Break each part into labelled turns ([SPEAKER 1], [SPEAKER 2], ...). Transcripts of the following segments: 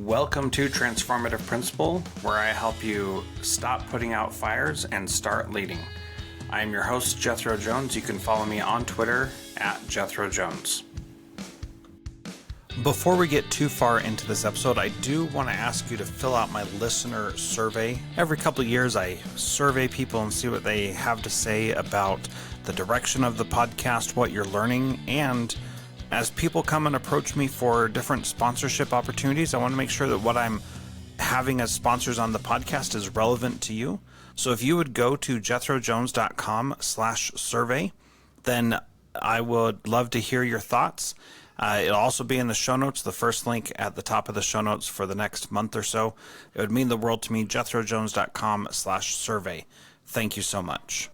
[SPEAKER 1] Welcome to Transformative Principal, where I help you stop putting out fires and start leading. I am your host, Jethro Jones. You can follow me on Twitter at Jethro Jones. Before we get too far into this episode, I do want to ask you to fill out my listener survey. Every couple of years, I survey people and see what they have to say about the direction of the podcast, what you're learning, and as people come and approach me for different sponsorship opportunities, I want to make sure that what I'm having as sponsors on the podcast is relevant to you. So if you would go to jethrojones.com/survey, then I would love to hear your thoughts. It'll also be in the show notes, the first link at the top of the show notes for the next month or so. It would mean the world to me, jethrojones.com/survey. Thank you so much.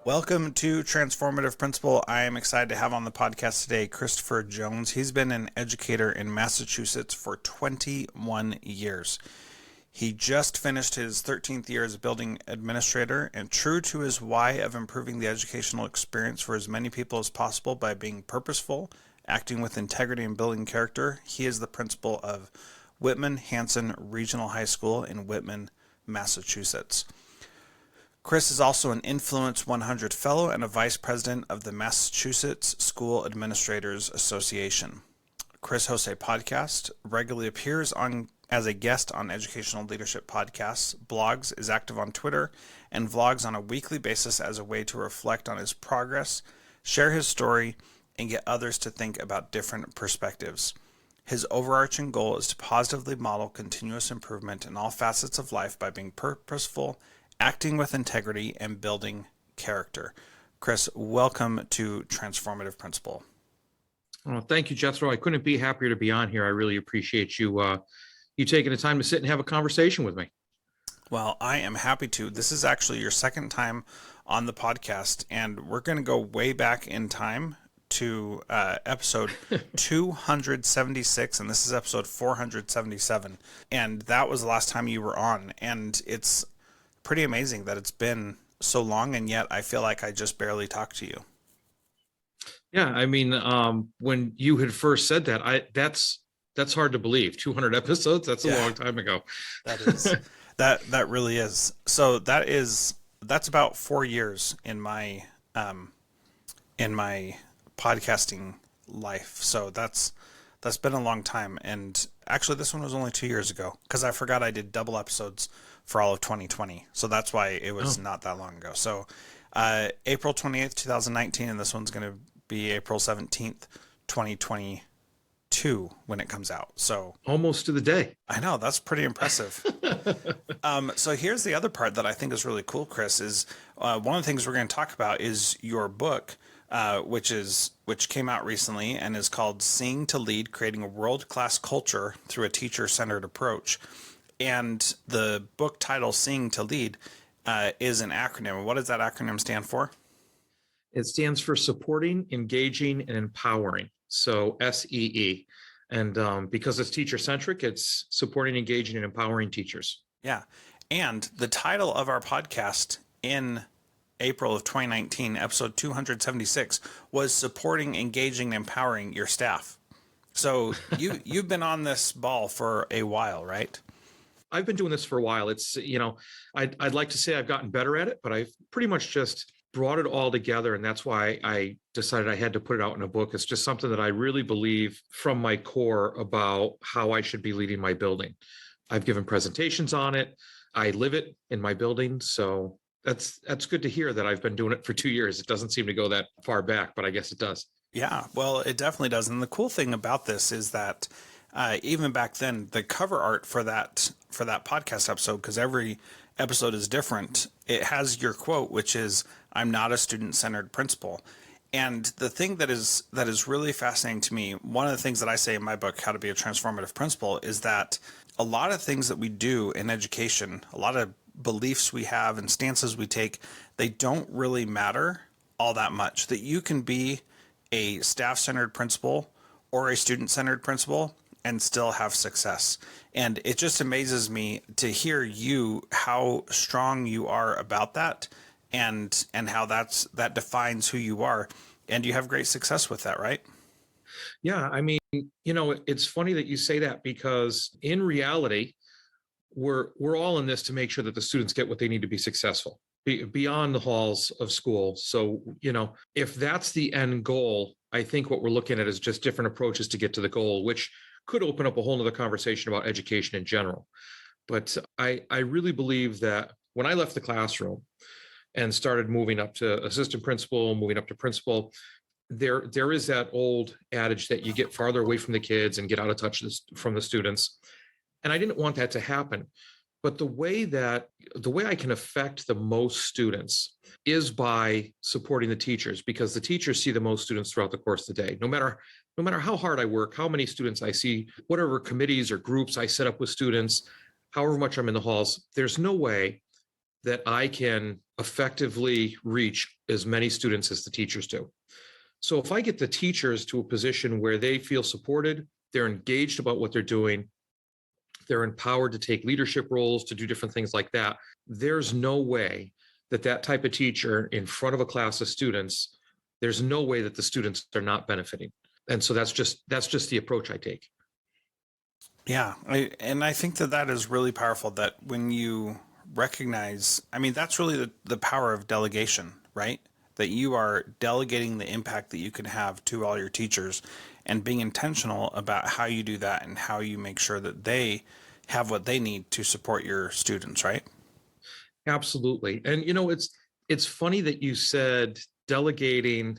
[SPEAKER 1] Welcome to Transformative Principal. I am excited to have on the podcast today Christopher Jones. He's been an educator in Massachusetts for 21 years. He just finished his 13th year as a building administrator, and true to his why of improving the educational experience for as many people as possible by being purposeful, acting with integrity, and building character, he is the principal of Whitman-Hanson Regional High School in Whitman, Massachusetts. Chris is also an Influence 100 Fellow and a Vice President of the Massachusetts School Administrators Association. Chris hosts a podcast, regularly appears as a guest on educational leadership podcasts, blogs, is active on Twitter, and vlogs on a weekly basis as a way to reflect on his progress, share his story, and get others to think about different perspectives. His overarching goal is to positively model continuous improvement in all facets of life by being purposeful, acting with integrity, and building character. Chris, welcome to Transformative Principal.
[SPEAKER 2] Oh, thank you, Jethro. I couldn't be happier to be on here. I really appreciate you taking the time to sit and have a conversation with me.
[SPEAKER 1] Well, I am happy to. This is actually your second time on the podcast, and we're going to go way back in time to episode 276, and this is episode 477. And that was the last time you were on, and it's pretty amazing that it's been so long, and yet I feel like I just barely talked to you.
[SPEAKER 2] Yeah, I mean, when you had first said that, that's hard to believe. 200 episodes, that's a long time ago.
[SPEAKER 1] That is. that really is. So that's about 4 years in my podcasting life. So that's been a long time. And actually this one was only 2 years ago, because I forgot I did double episodes for all of 2020. So that's why it was not that long ago. So April 28th, 2019, and this one's going to be April 17th, 2022 when it comes out. So
[SPEAKER 2] almost to the day.
[SPEAKER 1] I know, that's pretty impressive. So here's the other part that I think is really cool, Chris, is one of the things we're going to talk about is your book, which came out recently and is called Seeing to Lead, Creating a World-Class Culture Through a Teacher-Centered Approach. And the book title, Seeing to Lead, is an acronym. What does that acronym stand for?
[SPEAKER 2] It stands for Supporting, Engaging, and Empowering. So SEE. And because it's teacher-centric, it's supporting, engaging, and empowering teachers.
[SPEAKER 1] Yeah. And the title of our podcast in April of 2019, episode 276, was Supporting, Engaging, and Empowering Your Staff. So you've been on this ball for a while, right?
[SPEAKER 2] I've been doing this for a while. It's, I'd like to say I've gotten better at it, but I've pretty much just brought it all together. And that's why I decided I had to put it out in a book. It's just something that I really believe from my core about how I should be leading my building. I've given presentations on it. I live it in my building. So that's good to hear that I've been doing it for 2 years. It doesn't seem to go that far back, but I guess it does.
[SPEAKER 1] Yeah, well, it definitely does. And the cool thing about this is that even back then, the cover art for that podcast episode, because every episode is different, it has your quote, which is, "I'm not a student-centered principal." And the thing that is really fascinating to me, one of the things that I say in my book, How to Be a Transformative Principal, is that a lot of things that we do in education, a lot of beliefs we have and stances we take, they don't really matter all that much. That you can be a staff-centered principal or a student-centered principal, and still have success. And it just amazes me to hear you, how strong you are about that, and how that defines who you are. And you have great success with that, right?
[SPEAKER 2] Yeah, I mean, it's funny that you say that because in reality, we're all in this to make sure that the students get what they need to be successful beyond the halls of school. So, if that's the end goal, I think what we're looking at is just different approaches to get to the goal, which could open up a whole nother conversation about education in general. But I really believe that when I left the classroom and started moving up to assistant principal, moving up to principal, there is that old adage that you get farther away from the kids and get out of touch from the students. And I didn't want that to happen. But the way I can affect the most students is by supporting the teachers, because the teachers see the most students throughout the course of the day. No matter how hard I work, how many students I see, whatever committees or groups I set up with students, however much I'm in the halls, there's no way that I can effectively reach as many students as the teachers do. So if I get the teachers to a position where they feel supported, they're engaged about what they're doing, they're empowered to take leadership roles, to do different things like that, there's no way that type of teacher in front of a class of students, there's no way that the students are not benefiting. And so that's just the approach I take.
[SPEAKER 1] Yeah, and I think that is really powerful. That when you recognize, I mean, that's really the power of delegation, right? That you are delegating the impact that you can have to all your teachers, and being intentional about how you do that and how you make sure that they have what they need to support your students, right?
[SPEAKER 2] Absolutely. And it's funny that you said delegating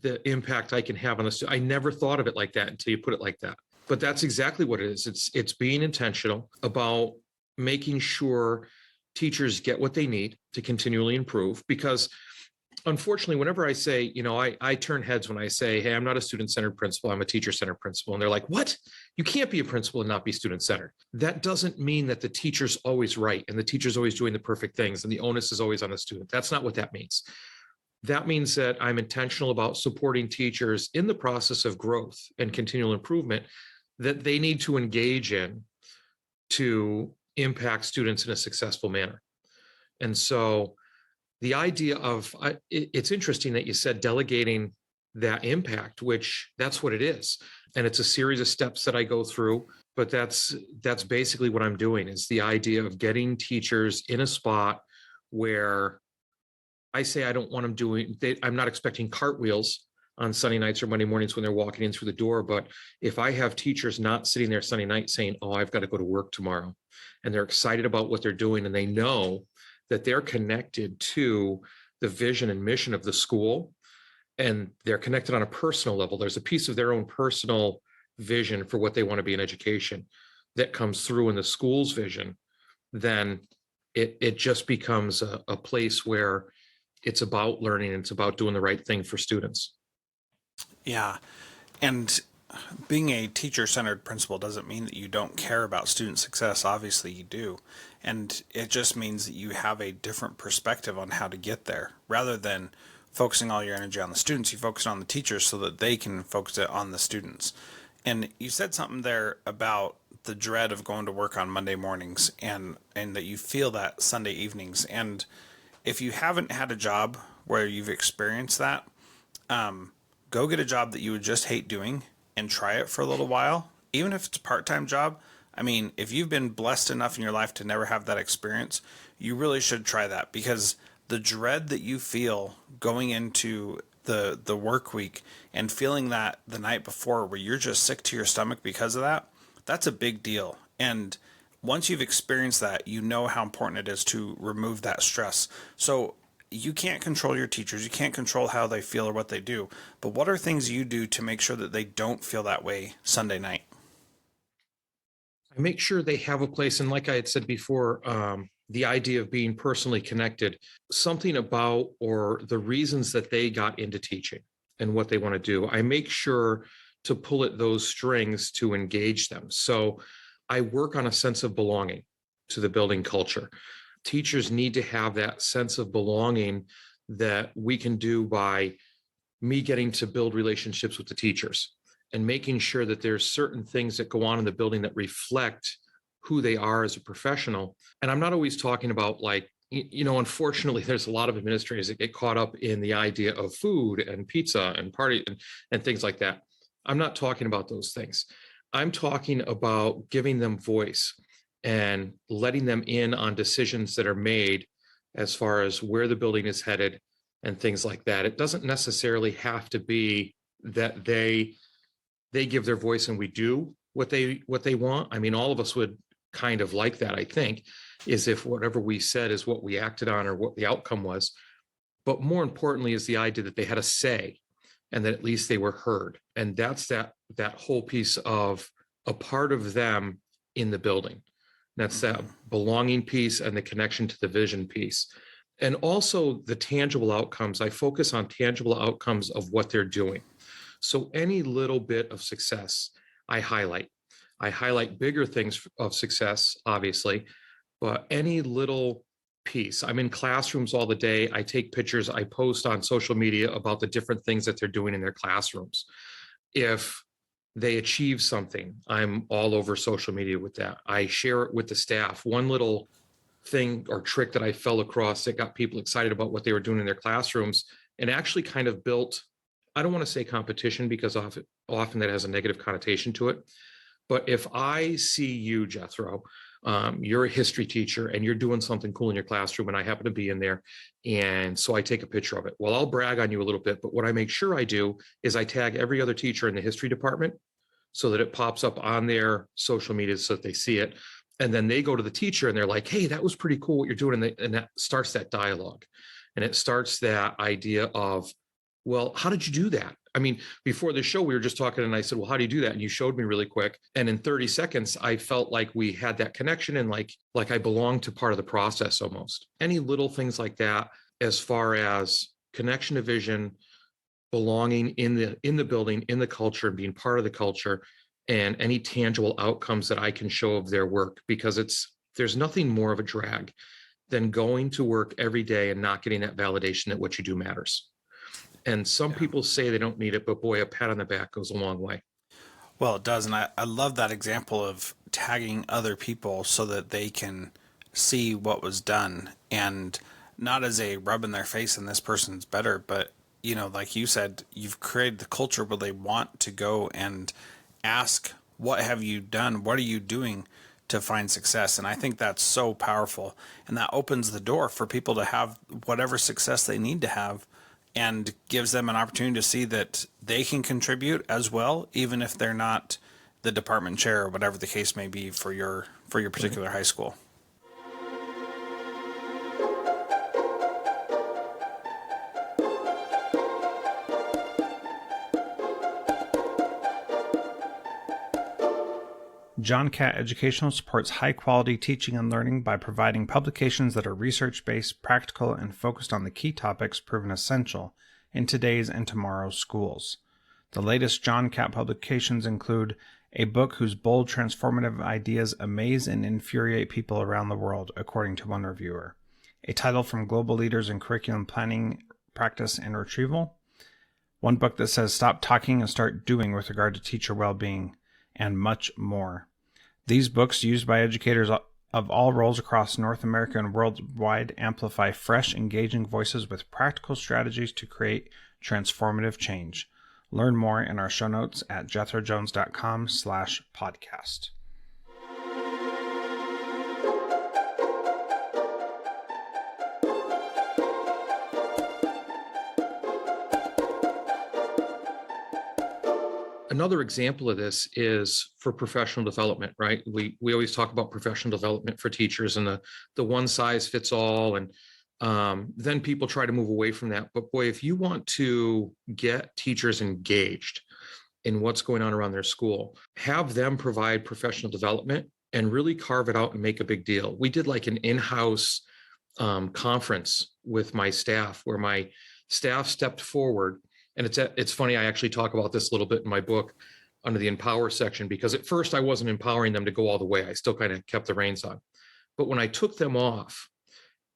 [SPEAKER 2] the impact I can have on the student. I never thought of it like that until you put it like that. But that's exactly what it is. It's being intentional about making sure teachers get what they need to continually improve. Because unfortunately, whenever I say, I turn heads when I say, hey, I'm not a student-centered principal, I'm a teacher-centered principal. And they're like, what? You can't be a principal and not be student-centered. That doesn't mean that the teacher's always right and the teacher's always doing the perfect things and the onus is always on the student. That's not what that means. That means that I'm intentional about supporting teachers in the process of growth and continual improvement that they need to engage in to impact students in a successful manner. And so the idea of it's interesting that you said delegating that impact, which that's what it is. And it's a series of steps that I go through, but that's basically what I'm doing, is the idea of getting teachers in a spot where I say I don't want them I'm not expecting cartwheels on Sunday nights or Monday mornings when they're walking in through the door. But if I have teachers not sitting there Sunday night saying, oh, I've got to go to work tomorrow, and they're excited about what they're doing, and they know that they're connected to the vision and mission of the school, and they're connected on a personal level. There's a piece of their own personal vision for what they want to be in education that comes through in the school's vision, then it just becomes a place where it's about learning and it's about doing the right thing for students.
[SPEAKER 1] Yeah. And being a teacher centered principal doesn't mean that you don't care about student success. Obviously, you do. And it just means that you have a different perspective on how to get there. Rather than focusing all your energy on the students, you focus on the teachers so that they can focus it on the students. And you said something there about the dread of going to work on Monday mornings, and that you feel that Sunday evenings. And if you haven't had a job where you've experienced that, go get a job that you would just hate doing and try it for a little while, even if it's a part-time job. I mean, if you've been blessed enough in your life to never have that experience, you really should try that, because the dread that you feel going into the work week and feeling that the night before where you're just sick to your stomach because of that, that's a big deal. And once you've experienced that, you know how important it is to remove that stress. So you can't control your teachers. You can't control how they feel or what they do. But what are things you do to make sure that they don't feel that way Sunday night?
[SPEAKER 2] I make sure they have a place. And like I had said before, the idea of being personally connected, something about or the reasons that they got into teaching and what they want to do, I make sure to pull at those strings to engage them. So I work on a sense of belonging to the building culture. Teachers need to have that sense of belonging that we can do by me getting to build relationships with the teachers and making sure that there's certain things that go on in the building that reflect who they are as a professional. And I'm not always talking about like, unfortunately, there's a lot of administrators that get caught up in the idea of food and pizza and party and things like that. I'm not talking about those things. I'm talking about giving them voice and letting them in on decisions that are made as far as where the building is headed and things like that. It doesn't necessarily have to be that they give their voice and we do what they want. I mean, all of us would kind of like that, I think, is if whatever we said is what we acted on or what the outcome was. But more importantly is the idea that they had a say and that at least they were heard. And that's that whole piece of a part of them in the building. That's that belonging piece and the connection to the vision piece. And also the tangible outcomes. I focus on tangible outcomes of what they're doing. So any little bit of success, I highlight. I highlight bigger things of success, obviously, but any little piece. I'm in classrooms all the day. I take pictures. I post on social media about the different things that they're doing in their classrooms. If they achieve something, I'm all over social media with that. I share it with the staff. One little thing or trick that I fell across that got people excited about what they were doing in their classrooms and actually kind of built, I don't want to say competition because often that has a negative connotation to it. But if I see you, Jethro, you're a history teacher and you're doing something cool in your classroom and I happen to be in there. And so I take a picture of it. Well, I'll brag on you a little bit, but what I make sure I do is I tag every other teacher in the history department so that it pops up on their social media so that they see it. And then they go to the teacher and they're like, hey, that was pretty cool what you're doing. And that starts that dialogue. And it starts that idea of, well, how did you do that? I mean, before the show, we were just talking and I said, well, how do you do that? And you showed me really quick. And in 30 seconds, I felt like we had that connection and like I belonged to part of the process almost. Any little things like that, as far as connection to vision, belonging in the building, in the culture, being part of the culture, and any tangible outcomes that I can show of their work, because there's nothing more of a drag than going to work every day and not getting that validation that what you do matters. And some people say they don't need it, but boy, a pat on the back goes a long way.
[SPEAKER 1] Well, it does. And I love that example of tagging other people so that they can see what was done and not as a rub in their face and this person's better, but, like you said, you've created the culture where they want to go and ask, what have you done? What are you doing to find success? And I think that's so powerful. And that opens the door for people to have whatever success they need to have and gives them an opportunity to see that they can contribute as well, even if they're not the department chair or whatever the case may be for your particular high school. John Catt Educational supports high-quality teaching and learning by providing publications that are research-based, practical, and focused on the key topics proven essential in today's and tomorrow's schools. The latest John Catt publications include a book whose bold, transformative ideas amaze and infuriate people around the world, according to one reviewer, a title from global leaders in curriculum planning, practice, and retrieval, one book that says stop talking and start doing with regard to teacher well-being, and much more. These books, used by educators of all roles across North America and worldwide, amplify fresh, engaging voices with practical strategies to create transformative change. Learn more in our show notes at jethrojones.com/podcast.
[SPEAKER 2] Another example of this is for professional development, right? We always talk about professional development for teachers and the one size fits all. And then people try to move away from that. But boy, if you want to get teachers engaged in what's going on around their school, have them provide professional development and really carve it out and make a big deal. We did like an in-house conference with my staff where my staff stepped forward. And it's funny, I actually talk about this a little bit in my book under the empower section, because at first I wasn't empowering them to go all the way. I still kind of kept the reins on. But when I took them off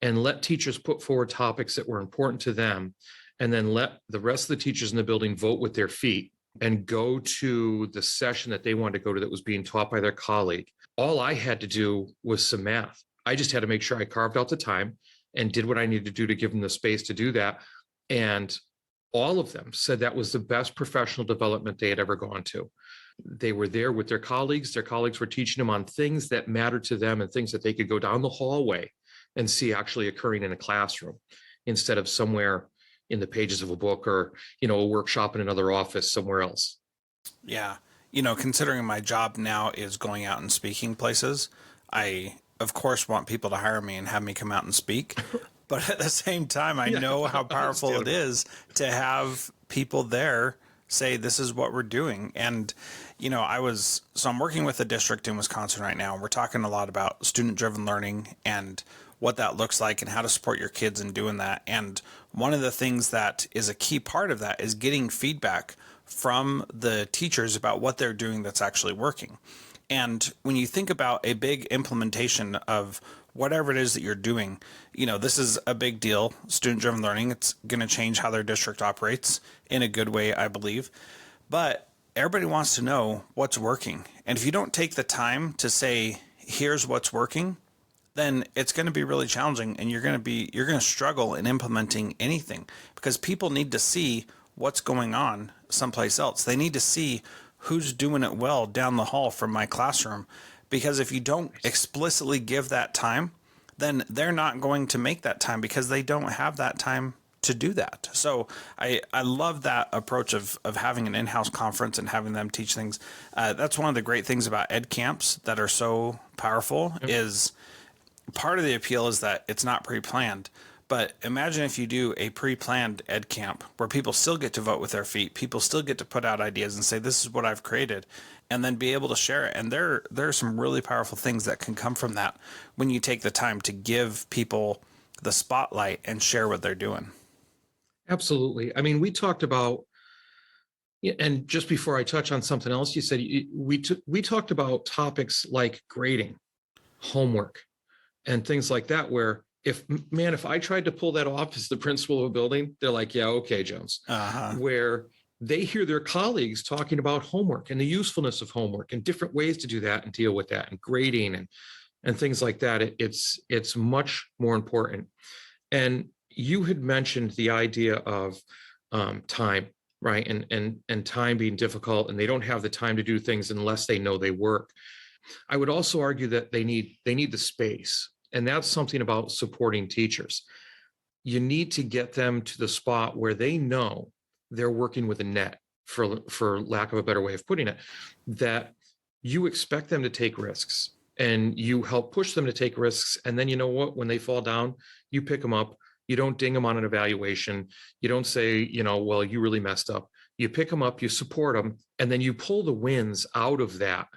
[SPEAKER 2] and let teachers put forward topics that were important to them, and then let the rest of the teachers in the building vote with their feet, and go to the session that they wanted to go to that was being taught by their colleague. All I had to do was some math. I just had to make sure I carved out the time and did what I needed to do to give them the space to do that. And all of them said that was the best professional development they had ever gone to. They were there with their colleagues. Their colleagues were teaching them on things that mattered to them and things that they could go down the hallway and see actually occurring in a classroom instead of somewhere in the pages of a book or, a workshop in another office somewhere else.
[SPEAKER 1] Yeah. Considering my job now is going out and speaking places, I, of course, want people to hire me and have me come out and speak. But at the same time, I know how powerful it is to have people there say, this is what we're doing. And, I'm working with a district in Wisconsin right now. And we're talking a lot about student driven learning and what that looks like and how to support your kids in doing that. And one of the things that is a key part of that is getting feedback from the teachers about what they're doing that's actually working. And when you think about a big implementation of whatever it is that you're doing, this is a big deal. Student driven learning, it's going to change how their district operates in a good way, I believe. But everybody wants to know what's working. And if you don't take the time to say, here's what's working, then it's going to be really challenging and you're going to struggle in implementing anything because people need to see what's going on someplace else. They need to see who's doing it well down the hall from my classroom, because if you don't explicitly give that time, then they're not going to make that time because they don't have that time to do that. So I love that approach of having an in-house conference and having them teach things. That's one of the great things about ed camps that are so powerful. Yep. Is part of the appeal is that it's not pre-planned. But imagine if you do a pre-planned ed camp where people still get to vote with their feet, people still get to put out ideas and say, this is what I've created, and then be able to share it. And there are some really powerful things that can come from that when you take the time to give people the spotlight and share what they're doing.
[SPEAKER 2] Absolutely. I mean, we talked about, and just before I touch on something else, you said we talked about topics like grading, homework, and things like that, where if I tried to pull that off as the principal of a building, they're like, yeah, okay, Jones. Where they hear their colleagues talking about homework and the usefulness of homework and different ways to do that and deal with that and grading and things like that. It's much more important. And you had mentioned the idea of time, right? And time being difficult, and they don't have the time to do things unless they know they work. I would also argue that they need the space. And that's something about supporting teachers. You need to get them to the spot where they know they're working with a net, for lack of a better way of putting it, that you expect them to take risks and you help push them to take risks. And then, you know what, when they fall down, you pick them up. You don't ding them on an evaluation. You don't say, well, you really messed up. You pick them up, you support them, and then you pull the wins out of that.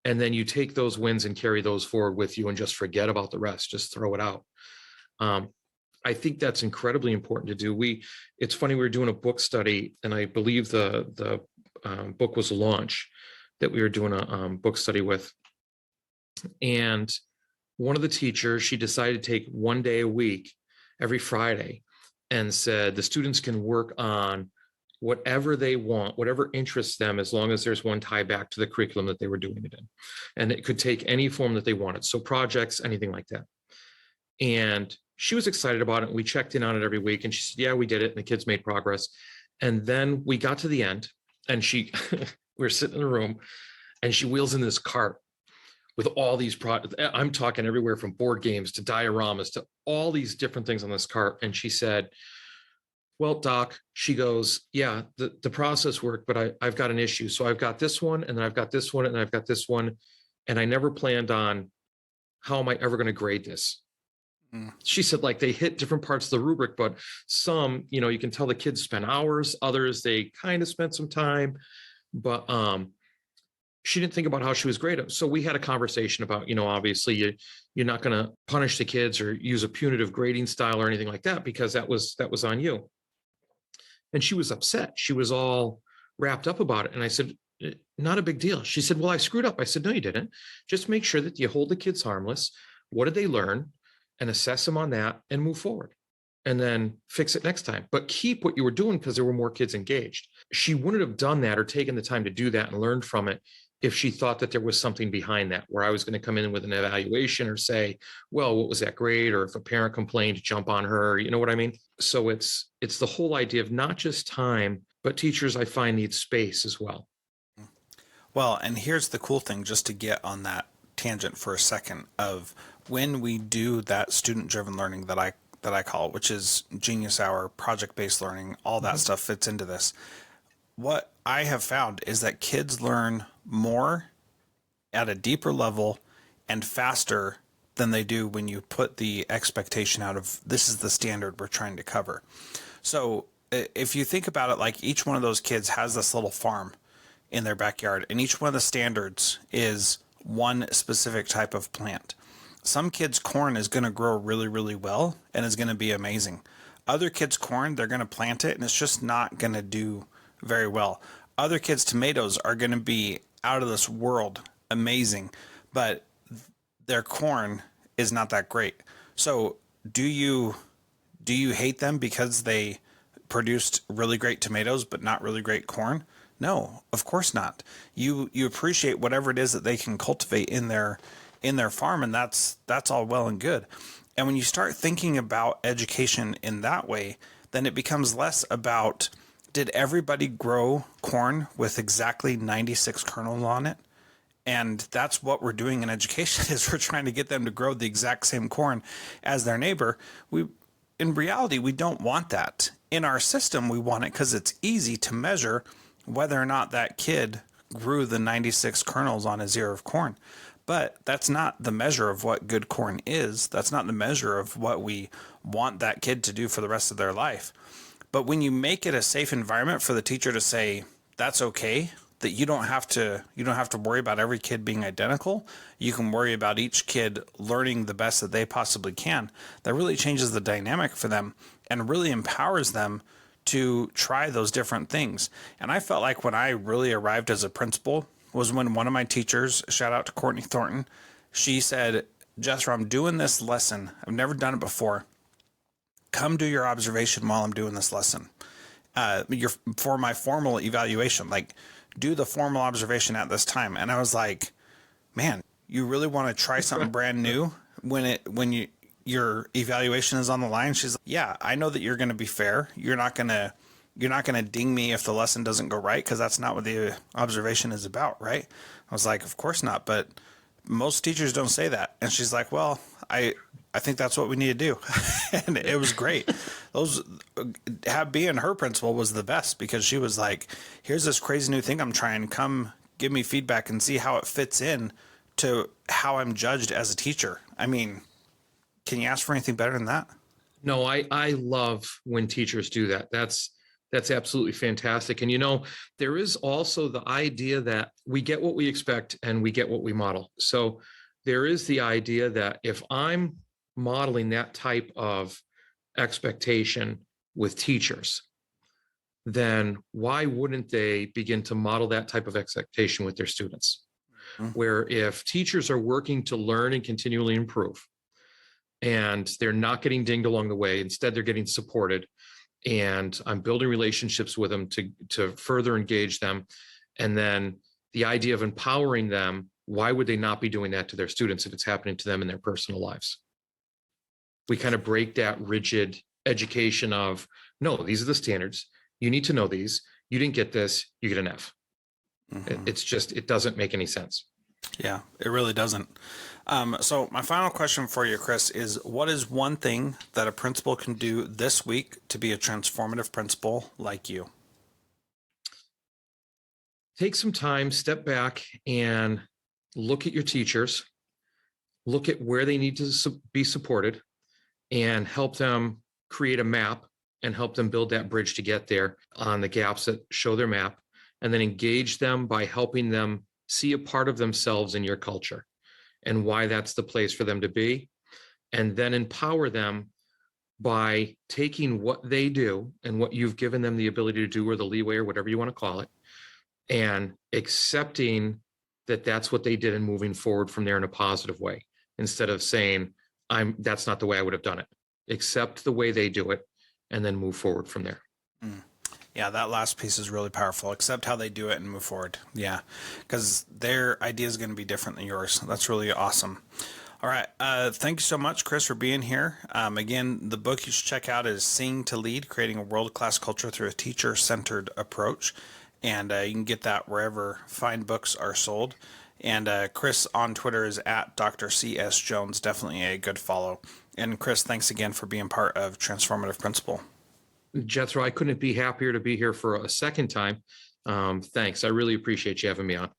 [SPEAKER 2] And then you take those wins and carry those forward with you and just forget about the rest, just throw it out. I think that's incredibly important to do. It's funny, we were doing a book study, and I believe the book was Launch that we were doing a book study with. And one of the teachers, she decided to take one day a week, every Friday, and said the students can work on whatever they want, whatever interests them, as long as there's one tie back to the curriculum that they were doing it in. And it could take any form that they wanted. So projects, anything like that. And she was excited about it. We checked in on it every week. And she said, yeah, we did it. And the kids made progress. And then we got to the end, and we were sitting in the room, and she wheels in this cart with all these products. I'm talking everywhere from board games to dioramas to all these different things on this cart. And she said, well, Doc, she goes, yeah, the process worked, but I've got an issue. So I've got this one, and then I've got this one, and I've got this one. And I never planned on, how am I ever going to grade this? She said, like, they hit different parts of the rubric, but some, you can tell the kids spend hours. Others, they kind of spent some time, but she didn't think about how she was graded. So we had a conversation about, obviously you're not going to punish the kids or use a punitive grading style or anything like that, because that was on you. And she was upset. She was all wrapped up about it. And I said, not a big deal. She said, well, I screwed up. I said, no, you didn't. Just make sure that you hold the kids harmless. What did they learn? And assess them on that and move forward. and then fix it next time, but keep what you were doing because there were more kids engaged. She wouldn't have done that or taken the time to do that and learned from it if she thought that there was something behind that, where I was going to come in with an evaluation or say, well, what was that grade? Or if a parent complained, jump on her, you know what I mean? So it's the whole idea of not just time, but teachers I find need space as well.
[SPEAKER 1] Well, and here's the cool thing, just to get on that tangent for a second, of when we do that student driven learning that I call it, which is Genius Hour, project based learning, all that stuff fits into this. What I have found is that kids learn more at a deeper level and faster than they do when you put the expectation out of this is the standard we're trying to cover. So if you think about it, like each one of those kids has this little farm in their backyard, and each one of the standards is one specific type of plant. Some kids' corn is going to grow really, really well and is going to be amazing. Other kids' corn, they're going to plant it and it's just not going to do very well. Other kids' tomatoes are going to be out of this world amazing, but their corn is not that great. So do you hate them because they produced really great tomatoes but not really great corn? No, of course not. You appreciate whatever it is that they can cultivate in their farm, and that's all well and good. And when you start thinking about education in that way, then it becomes less about, did everybody grow corn with exactly 96 kernels on it? And that's what we're doing in education is we're trying to get them to grow the exact same corn as their neighbor. In reality, we don't want that. In our system, we want it because it's easy to measure whether or not that kid grew the 96 kernels on his ear of corn. But that's not the measure of what good corn is. That's not the measure of what we want that kid to do for the rest of their life. But when you make it a safe environment for the teacher to say, that's okay, that you don't have to worry about every kid being identical. You can worry about each kid learning the best that they possibly can. That really changes the dynamic for them and really empowers them to try those different things. And I felt like when I really arrived as a principal was when one of my teachers, shout out to Courtney Thornton, she said, Jethro, I'm doing this lesson. I've never done it before. Come do your observation while I'm doing this lesson. For my formal evaluation, like do the formal observation at this time. And I was like, man, you really want to try something brand new when your evaluation is on the line? She's like, yeah, I know that you're going to be fair. You're not going to ding me if the lesson doesn't go right, because that's not what the observation is about, right? I was like, of course not, but most teachers don't say that. And she's like, well, I think that's what we need to do. And it was great. Being her principal was the best, because she was like, here's this crazy new thing I'm trying. Come give me feedback and see how it fits in to how I'm judged as a teacher. I mean, can you ask for anything better than that?
[SPEAKER 2] No, I love when teachers do that. That's absolutely fantastic. And there is also the idea that we get what we expect and we get what we model. So there is the idea that if I'm modeling that type of expectation with teachers, then why wouldn't they begin to model that type of expectation with their students? Mm-hmm. Where if teachers are working to learn and continually improve, and they're not getting dinged along the way, instead they're getting supported, and I'm building relationships with them to further engage them. And then the idea of empowering them, why would they not be doing that to their students if it's happening to them in their personal lives? We kind of break that rigid education of, no, these are the standards. You need to know these. You didn't get this, you get an F. Mm-hmm. It doesn't make any sense.
[SPEAKER 1] Yeah, it really doesn't. So my final question for you, Chris, is what is one thing that a principal can do this week to be a transformative principal like you?
[SPEAKER 2] Take some time, step back and look at your teachers, look at where they need to be supported, and help them create a map and help them build that bridge to get there on the gaps that show their map, and then engage them by helping them see a part of themselves in your culture and why that's the place for them to be. And then empower them by taking what they do and what you've given them the ability to do, or the leeway, or whatever you want to call it, and accepting that that's what they did and moving forward from there in a positive way, instead of saying, that's not the way I would have done it. accept the way they do it, and then move forward from there.
[SPEAKER 1] Mm. Yeah, that last piece is really powerful. Accept how they do it and move forward. Yeah, because their idea is going to be different than yours. That's really awesome. All right. Thank you so much, Chris, for being here. Again, the book you should check out is Seeing to Lead, Creating a World-Class Culture Through a Teacher-Centered Approach. And you can get that wherever fine books are sold. And Chris on Twitter is at Dr. C.S. Jones. Definitely a good follow. And Chris, thanks again for being part of Transformative Principal.
[SPEAKER 2] Jethro, I couldn't be happier to be here for a second time. Thanks. I really appreciate you having me on.